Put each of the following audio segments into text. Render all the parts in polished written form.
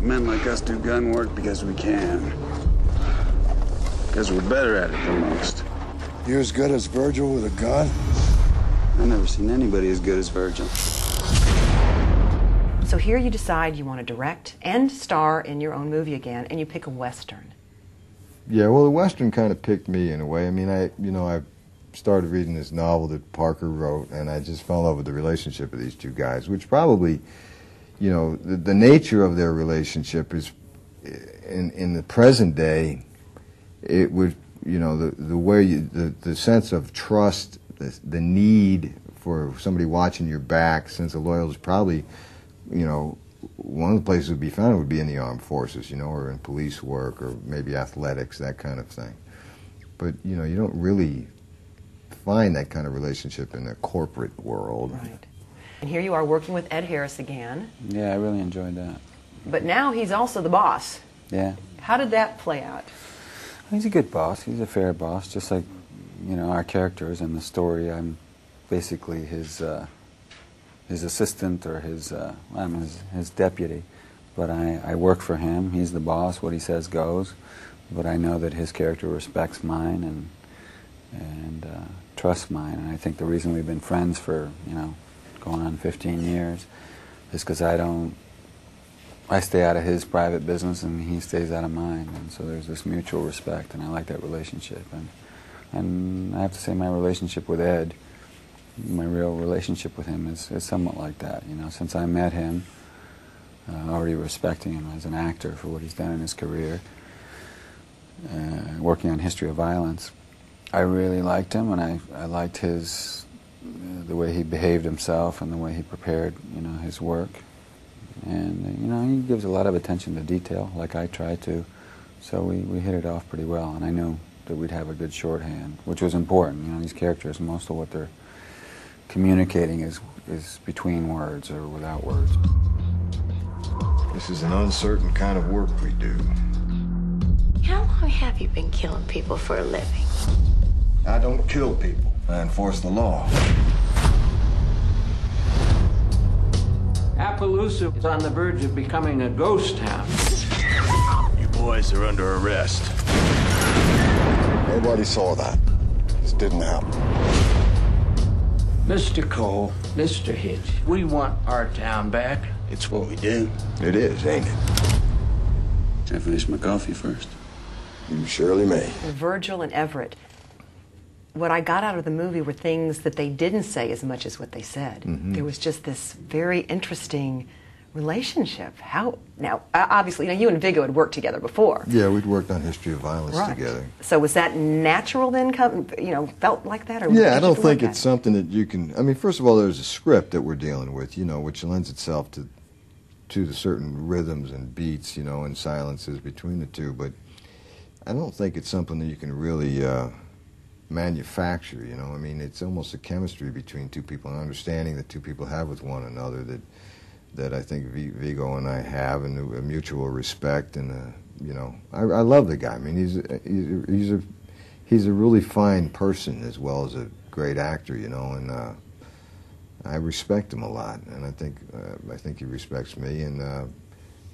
Men like us do gun work because we can. Because we're better at it than most. You're as good as Virgil with a gun? I've never seen anybody as good as Virgil. So here you decide you want to direct and star in your own movie again, and you pick a Western. Yeah, well, the Western kind of picked me in a way. I mean, I started reading this novel that Parker wrote, and I just fell in love with the relationship of these two guys, which probably, the nature of their relationship is, in the present day, it would, the way the sense of trust, the need for somebody watching your back, sense of loyalty is probably, one of the places it would be found would be in the armed forces, or in police work, or maybe athletics, that kind of thing. But, you don't really find that kind of relationship in the corporate world. Right. And here you are working with Ed Harris again. Yeah, I really enjoyed that. But now he's also the boss. Yeah. How did that play out? He's a good boss. He's a fair boss, just like, our characters in the story. I'm basically his assistant or I'm his deputy. But I work for him. He's the boss. What he says goes. But I know that his character respects mine and trusts mine. And I think the reason we've been friends for, going on 15 years is because I stay out of his private business and he stays out of mine. And so there's this mutual respect, and I like that relationship. And I have to say my relationship with Ed, my real relationship with him is somewhat like that. Since I met him, already respecting him as an actor for what he's done in his career, working on History of Violence, I really liked him, and I liked the way he behaved himself and the way he prepared, his work. And, he gives a lot of attention to detail, like I try to. So we hit it off pretty well, and I knew that we'd have a good shorthand, which was important. These characters, most of what they're communicating is between words or without words. This is an uncertain kind of work we do. How long have you been killing people for a living? I don't kill people. I enforce the law. Appaloosa is on the verge of becoming a ghost town. You boys are under arrest. Nobody saw that. This didn't happen. Mr. Cole, Mr. Hitch, we want our town back. It's what we do. It is, ain't it? Can I finish my coffee first? You surely may. Virgil and Everett. What I got out of the movie were things that they didn't say as much as what they said. Mm-hmm. There was just this very interesting relationship. Now, obviously, you and Viggo had worked together before. Yeah, we'd worked on History of Violence Right. together. So was that natural then, felt like that? Or Yeah, I don't think it's something that you can... I mean, first of all, there's a script that we're dealing with, which lends itself to the certain rhythms and beats, and silences between the two, but I don't think it's something that you can really manufacture, I mean, it's almost a chemistry between two people, an understanding that two people have with one another that I think Viggo and I have, and a mutual respect, and I love the guy. I mean, he's a really fine person as well as a great actor, and I respect him a lot, and I think he respects me, and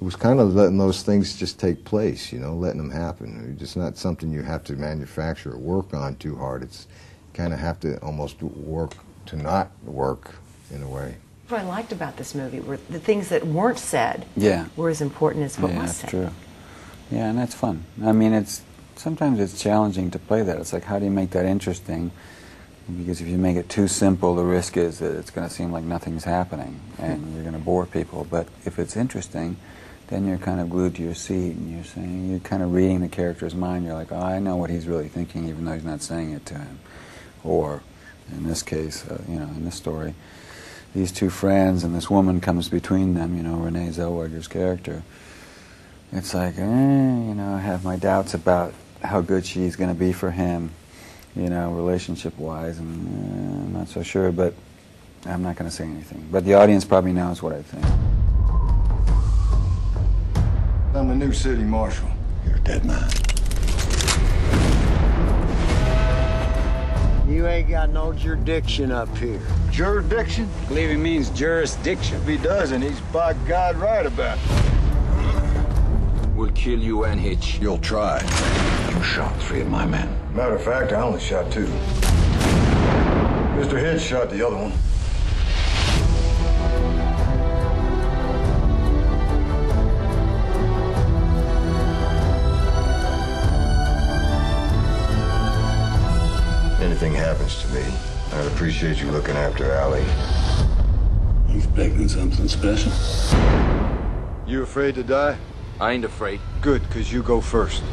it was kind of letting those things just take place, letting them happen. It's just not something you have to manufacture or work on too hard. It's kind of have to almost work to not work in a way. What I liked about this movie were the things that weren't said were as important as what was said. Yeah, that's true. Yeah, and that's fun. I mean, sometimes it's challenging to play that. It's like, how do you make that interesting? Because if you make it too simple, the risk is that it's going to seem like nothing's happening, and you're going to bore people. But if it's interesting, then you're kind of glued to your seat, and you're kind of reading the character's mind. You're like, oh, I know what he's really thinking, even though he's not saying it to him. Or, in this case, in this story, these two friends and this woman comes between them, Renee Zellweger's character. It's like, I have my doubts about how good she's going to be for him, relationship-wise, and I'm not so sure, but I'm not going to say anything. But the audience probably knows what I think. I'm the new city marshal. You're a dead man. You ain't got no jurisdiction up here. Jurisdiction? I believe he means jurisdiction. If he doesn't, he's by God right about it. We'll kill you and Hitch. You'll try. You shot 3 of my men. Matter of fact, I only shot 2. Mr. Hitch shot the other one. Anything happens to me, I'd appreciate you looking after Allie. You expecting something special? You afraid to die? I ain't afraid. Good, because you go first.